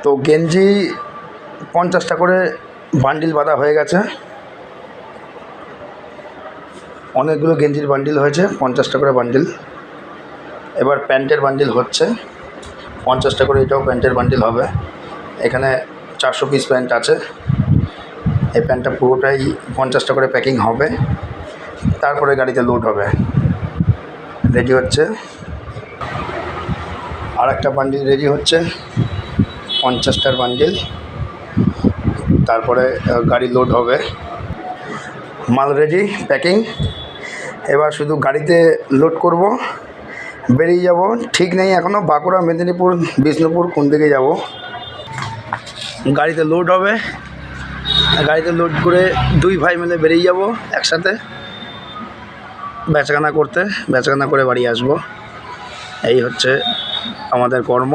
তো গেঞ্জি 50টা করে বান্ডিল বাঁধা হয়ে গেছে, অনেকগুলো গেঞ্জির বান্ডিল হয়েছে, 50টা করে বান্ডিল। এবার প্যান্টের বান্ডিল হচ্ছে 50টা করে, এটাও প্যান্টের বান্ডিল হবে। এখানে 400 পিস প্যান্ট আছে, এই প্যান্টটা পুরোটাই 50টা করে প্যাকিং হবে, তারপরে গাড়িতে লোড হবে। রেডি হচ্ছে, আর একটা বান্ডিল রেডি হচ্ছে, 50টার বান্ডিল, তারপরে গাড়ি লোড হবে। মাল রেডি, প্যাকিং। এবার শুধু গাড়িতে লোড করব, বেরিয়ে যাব। ঠিক নেই এখনও, বাঁকুড়া, মেদিনীপুর, বিষ্ণুপুর কোন দিকে যাব। গাড়িতে লোড হবে, গাড়িতে লোড করে দুই ভাই মিলে বেরিয়ে যাব একসাথে বেচাকেনা করতে, বেচাকেনা করে বাড়ি আসব। এই হচ্ছে আমাদের কর্ম।